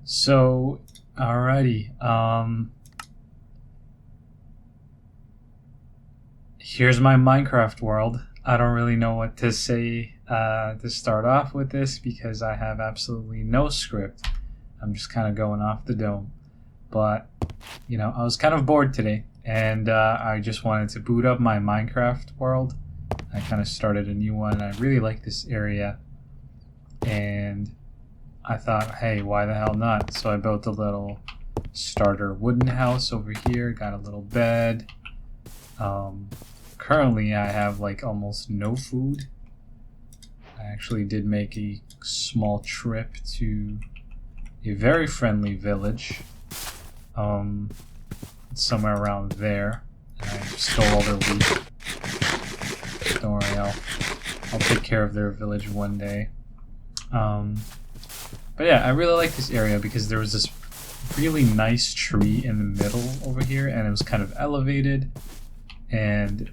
So, alrighty. Here's my Minecraft world. I don't really know what to say to start off with this because I have absolutely no script. I'm just kind of going off the dome. But, I was kind of bored today and I just wanted to boot up my Minecraft world. I kind of started a new one. I really like this area. And I thought, hey, why the hell not? So I built a little starter wooden house over here, got a little bed. Currently I have like almost no food. I actually did make a small trip to a very friendly village. Somewhere around there. And I stole all their wheat. Don't worry, I'll take care of their village one day. But yeah, I really like this area because there was this really nice tree in the middle over here and it was kind of elevated. And,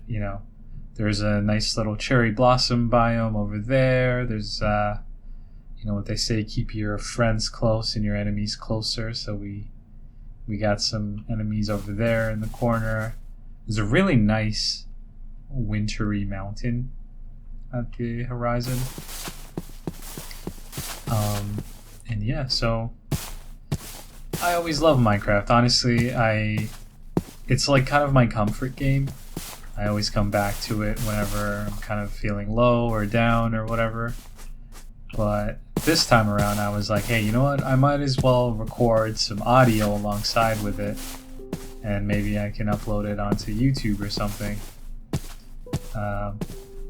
there's a nice little cherry blossom biome over there. There's, what they say, keep your friends close and your enemies closer. So we got some enemies over there in the corner. There's a really nice wintry mountain at the horizon. And yeah, so I always love Minecraft. Honestly, it's like kind of my comfort game. I always come back to it whenever I'm kind of feeling low or down or whatever. But this time around I was like, hey, you know what? I might as well record some audio alongside with it. And maybe I can upload it onto YouTube or something. But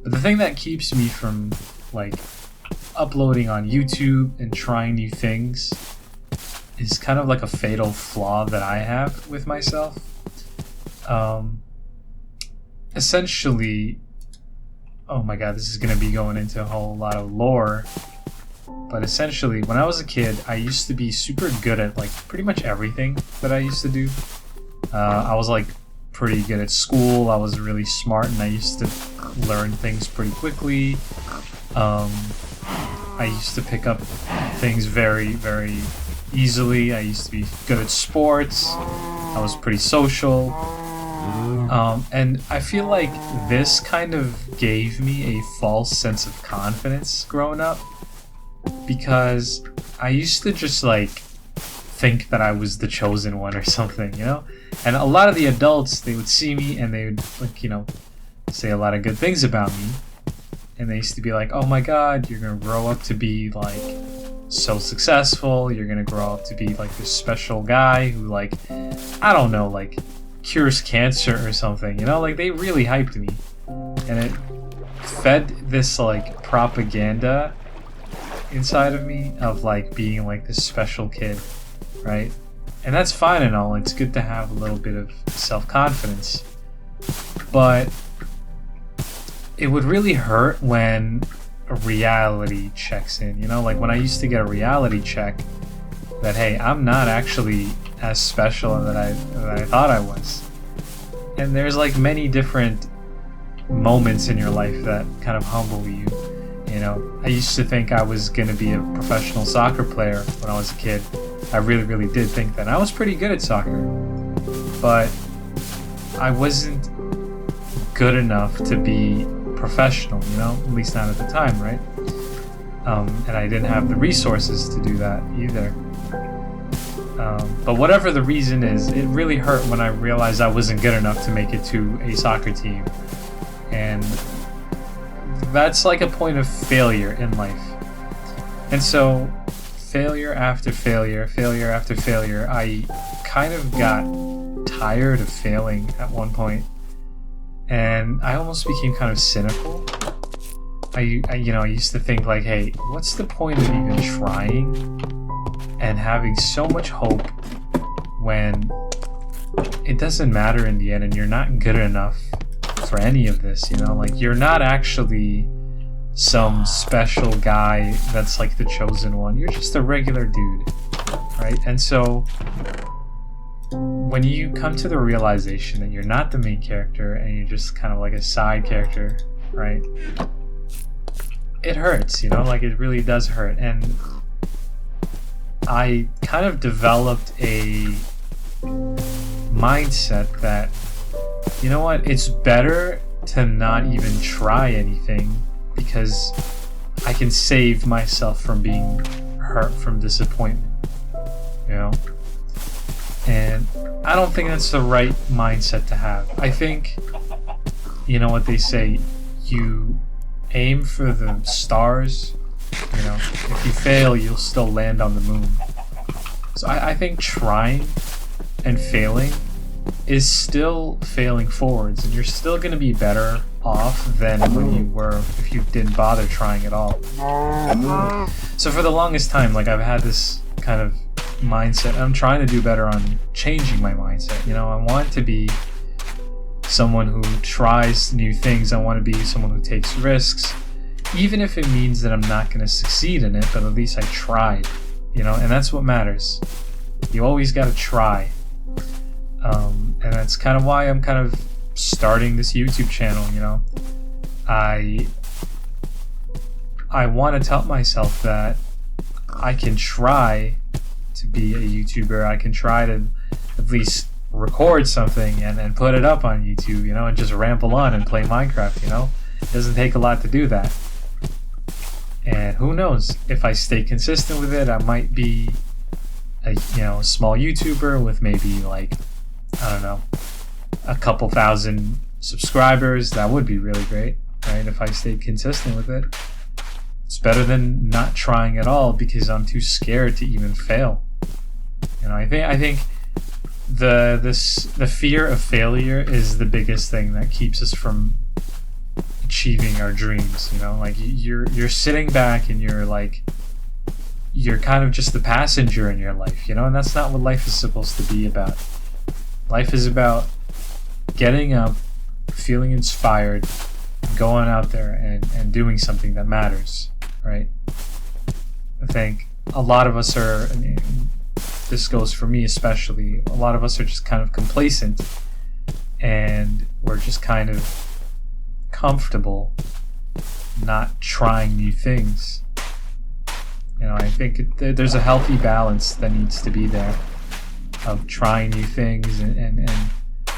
the thing that keeps me from like uploading on YouTube and trying new things is kind of like a fatal flaw that I have with myself. Essentially, oh my god, this is going to be going into a whole lot of lore, but essentially when I was a kid I used to be super good at like pretty much everything that I used to do. I was like pretty good at school, I was really smart, and I used to learn things pretty quickly. I used to pick up things very, very easily. I used to be good at sports. I was pretty social. And I feel like this kind of gave me a false sense of confidence growing up, because I used to just like think that I was the chosen one or something, And a lot of the adults, they would see me and they would like, say a lot of good things about me. And they used to be like, oh my god, you're gonna grow up to be like so successful, you're gonna grow up to be like this special guy who like, I don't know, like cures cancer or something, like they really hyped me. And it fed this like propaganda inside of me of like being like this special kid, right? And that's fine and all, it's good to have a little bit of self-confidence. But it would really hurt when a reality checks in, like when I used to get a reality check that, hey, I'm not actually as special that I thought I was. And there's like many different moments in your life that kind of humble you. I used to think I was gonna be a professional soccer player when I was a kid. I really, really did think that. I was pretty good at soccer, but I wasn't good enough to be professional, at least not at the time, right? And I didn't have the resources to do that either. But whatever the reason is, it really hurt when I realized I wasn't good enough to make it to a soccer team. And that's like a point of failure in life. And so, failure after failure, failure after failure, I kind of got tired of failing at one point. And I almost became kind of cynical. I used to think like, hey, what's the point of even trying and having so much hope when it doesn't matter in the end and you're not good enough for any of this, like you're not actually some special guy that's like the chosen one. You're just a regular dude, right? And so when you come to the realization that you're not the main character and you're just kind of like a side character, right? It hurts, like it really does hurt. And I kind of developed a mindset that, you know what, it's better to not even try anything because I can save myself from being hurt, from disappointment, you know? And I don't think that's the right mindset to have. I think, you know what they say, you aim for the stars, you know, if you fail, you'll still land on the moon. So I think trying and failing is still failing forwards, and you're still going to be better off than when you were if you didn't bother trying at all. So for the longest time, like, I've had this kind of mindset. I'm trying to do better on changing my mindset. You know, I want to be someone who tries new things. I want to be someone who takes risks, even if it means that I'm not going to succeed in it, but at least I tried, you know, and that's what matters. You always got to try. And that's kind of why I'm kind of starting this YouTube channel, you know. I want to tell myself that I can try to be a YouTuber. I can try to at least record something and then put it up on YouTube, you know, and just ramble on and play Minecraft, you know. It doesn't take a lot to do that. And who knows, if I stay consistent with it, I might be a, you know, a small YouTuber with maybe, like, I don't know, a couple thousand subscribers. That would be really great, right? If I stayed consistent with it. It's better than not trying at all because I'm too scared to even fail. You know, I think the fear of failure is the biggest thing that keeps us from achieving our dreams. You know, like, you're sitting back and you're like, you're kind of just the passenger in your life, you know, and that's not what life is supposed to be about. Life is about getting up, feeling inspired, going out there and doing something that matters, right? I think a lot of us are, and this goes for me especially, a lot of us are just kind of complacent, and we're just kind of comfortable not trying new things. You know, I think there's a healthy balance that needs to be there of trying new things and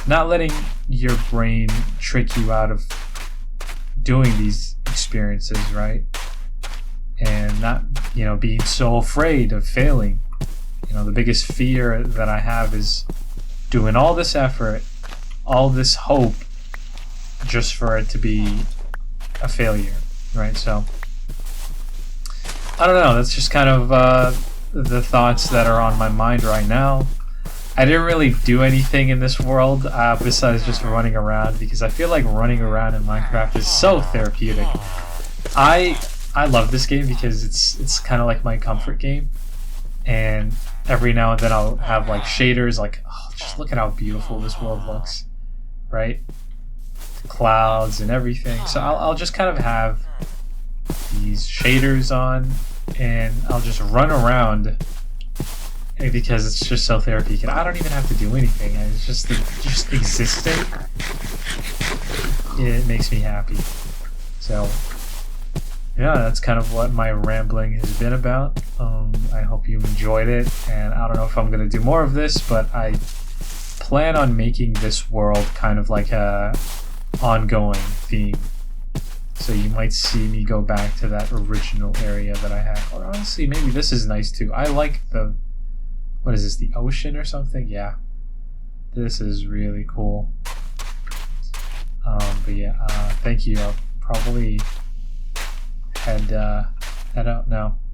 not letting your brain trick you out of doing these experiences, right? And not, you know, being so afraid of failing. You know, the biggest fear that I have is doing all this effort, all this hope, just for it to be a failure, right? So I don't know, that's just kind of the thoughts that are on my mind right now. I didn't really do anything in this world besides just running around, because I feel like running around in Minecraft is so therapeutic. I love this game because it's kind of like my comfort game, and every now and then I'll have like shaders, like, oh, just look at how beautiful this world looks, right? The clouds and everything. So I'll just kind of have these shaders on and I'll just run around because it's just so therapeutic. I don't even have to do anything. It's just existing. It makes me happy. So yeah, that's kind of what my rambling has been about. I hope you enjoyed it, and I don't know if I'm going to do more of this, but I plan on making this world kind of like a ongoing theme. So you might see me go back to that original area that I had. Or honestly, maybe this is nice too. I like the, what is this, the ocean or something? Yeah, this is really cool. But yeah, thank you. I'll probably head out now.